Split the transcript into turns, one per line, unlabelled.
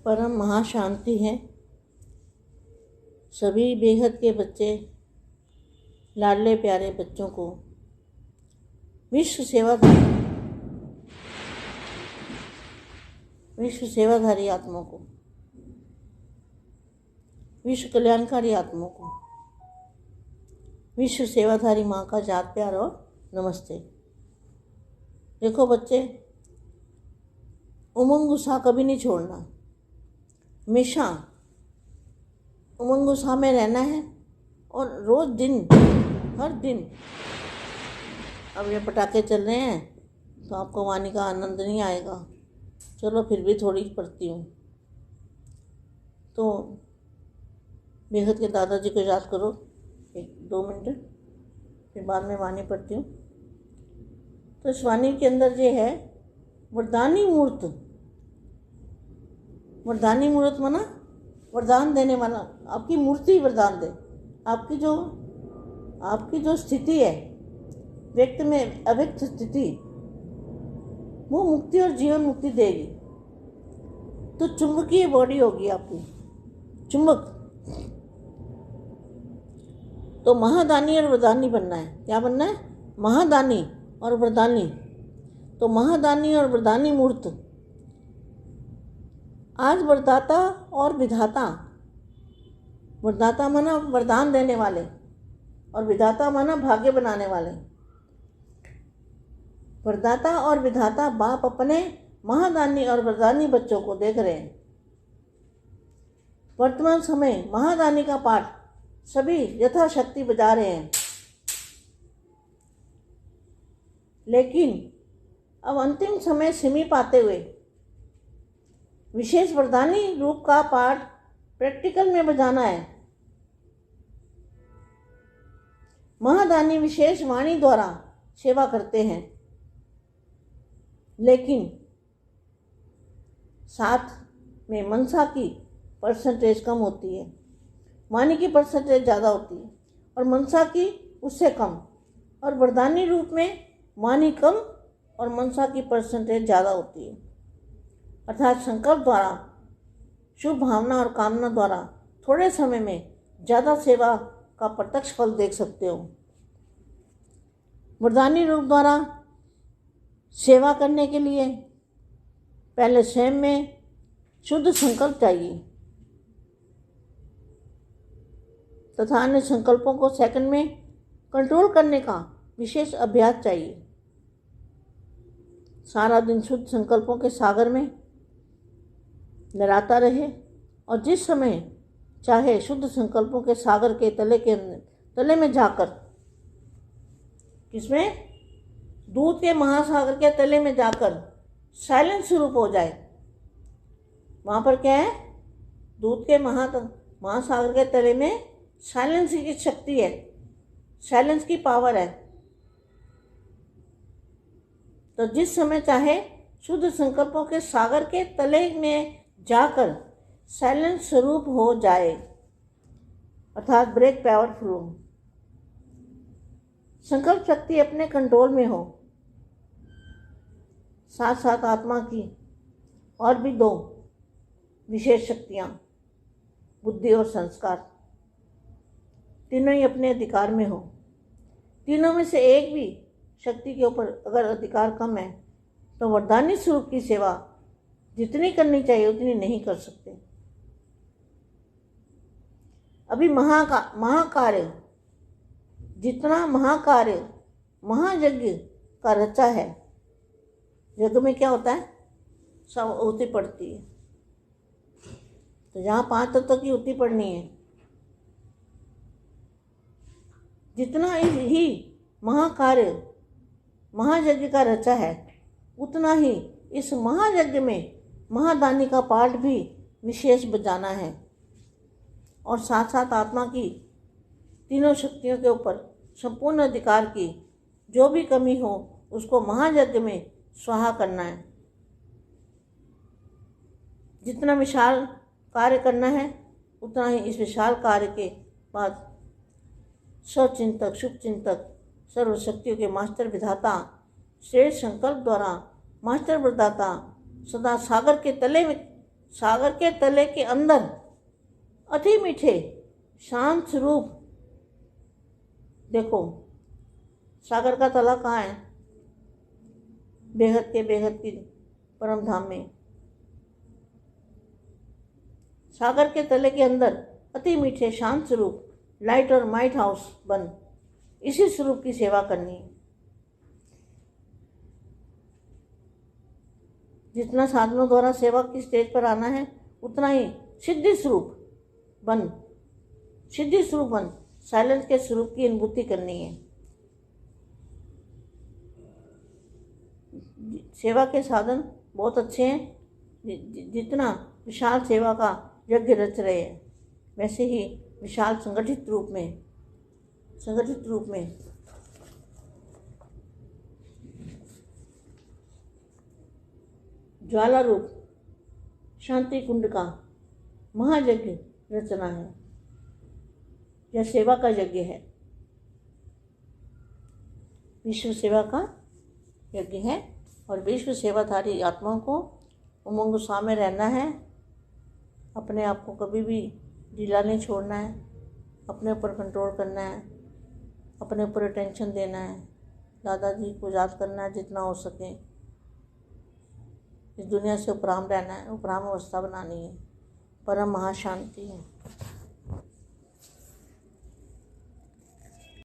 परम महाशांति है। सभी बेहद के बच्चे, लाडले प्यारे बच्चों को, विश्व सेवाधारी आत्माओं को, विश्व कल्याणकारी आत्माओं को, विश्व सेवाधारी माँ का जात प्यार और नमस्ते। देखो बच्चे, उमंग उत्साह कभी नहीं छोड़ना, हमेशा उमंग उत्साह में रहना है। और रोज हर दिन अब ये पटाखे चल रहे हैं तो आपको वाणी का आनंद नहीं आएगा। चलो फिर भी थोड़ी पढ़ती हूँ। तो बेहद के दादाजी को याद करो 1-2 मिनट, फिर बाद में वाणी पढ़ती हूँ। तो इस वाणी के अंदर ये है वरदानी मूर्त। वरदानी मूर्त माना वरदान देने वाला, आपकी मूर्ति वरदान दे। आपकी जो स्थिति है व्यक्ति में, अव्यक्त स्थिति, वो मुक्ति और जीवन मुक्ति देगी। तो चुंबकीय बॉडी होगी आपकी, चुंबक। तो महादानी और वरदानी बनना है। क्या बनना है? महादानी और वरदानी। तो महादानी और वरदानी मूर्त। आज वरदाता और विधाता, वरदाता माना वरदान देने वाले और विधाता माना भाग्य बनाने वाले। वरदाता और विधाता बाप अपने महादानी और वरदानी बच्चों को देख रहे हैं। वर्तमान समय महादानी का पाठ सभी यथाशक्ति बजा रहे हैं, लेकिन अब अंतिम समय समीप आते हुए विशेष वरदानी रूप का पाठ प्रैक्टिकल में बजाना है। महादानी विशेष वाणी द्वारा सेवा करते हैं, लेकिन साथ में मनसा की परसेंटेज कम होती है, वाणी की परसेंटेज ज़्यादा होती है और मनसा की उससे कम। और वरदानी रूप में वाणी कम और मनसा की परसेंटेज ज़्यादा होती है। अर्थात संकल्प द्वारा, शुभ भावना और कामना द्वारा थोड़े समय में ज़्यादा सेवा का प्रत्यक्ष फल देख सकते हो। वरदानी रूप द्वारा सेवा करने के लिए पहले स्वयं में शुद्ध संकल्प चाहिए तथा अन्य संकल्पों को सेकंड में कंट्रोल करने का विशेष अभ्यास चाहिए। सारा दिन शुद्ध संकल्पों के सागर में लहराता रहे और जिस समय चाहे शुद्ध संकल्पों के सागर के तले में जाकर, किसमें? दूध के महासागर के तले में जाकर साइलेंस स्वरूप हो जाए। वहाँ पर क्या है? दूध के महासागर के तले में साइलेंस की शक्ति है, साइलेंस की पावर है। तो जिस समय चाहे शुद्ध संकल्पों के सागर के तले में जाकर साइलेंस स्वरूप हो जाए, अर्थात ब्रेक पावरफुल। संकल्प शक्ति अपने कंट्रोल में हो। साथ साथ आत्मा की और भी 2 विशेष शक्तियाँ, बुद्धि और संस्कार, तीनों ही अपने अधिकार में हो। तीनों में से एक भी शक्ति के ऊपर अगर अधिकार कम है तो वरदानी स्वरूप की सेवा जितनी करनी चाहिए उतनी नहीं कर सकते। अभी महाकार्य, जितना महाकार्य महायज्ञ का रचा है, यज्ञ में क्या होता है? सब आहुति पड़ती है। तो यहाँ 5 तत्व की आहुति पड़नी है। जितना ही महाकार्य महायज्ञ का रचा है, उतना ही इस महायज्ञ में महादानी का पाठ भी विशेष बजाना है। और साथ साथ आत्मा की तीनों शक्तियों के ऊपर संपूर्ण अधिकार की जो भी कमी हो उसको महायज्ञ में स्वाहा करना है। जितना विशाल कार्य करना है उतना ही इस विशाल कार्य के बाद स्वचिंतक, शुभचिंतक, सर्वशक्तियों के मास्टर विधाता, श्रेष्ठ संकल्प द्वारा मास्टर वरदाता सदा सागर के तले में सागर के तले के अंदर अति मीठे शांत स्वरूप। देखो सागर का तला कहाँ है? बेहद के बेहद की परम धाम में। सागर के तले के अंदर अति मीठे शांत स्वरूप लाइट और माइट हाउस बन इसी स्वरूप की सेवा करनी है। जितना साधनों द्वारा सेवा की स्टेज पर आना है उतना ही सिद्धि स्वरूप बन साइलेंस के स्वरूप की अनुभूति करनी है। सेवा के साधन बहुत अच्छे हैं। जितना विशाल सेवा का यज्ञ रच रहे हैं वैसे ही विशाल संगठित रूप में ज्वाला रूप शांति कुंड का महायज्ञ रचना है। यह सेवा का यज्ञ है, विश्व सेवा का यज्ञ है। और विश्व सेवाधारी आत्माओं को उमंग उत्साह में रहना है। अपने आप को कभी भी ढीला नहीं छोड़ना है, अपने ऊपर कंट्रोल करना है, अपने ऊपर अटेंशन देना है, दादाजी को याद करना है जितना हो सके। इस दुनिया से उपराम रहना है, उपराम अवस्था बनानी है। परम महाशांति है।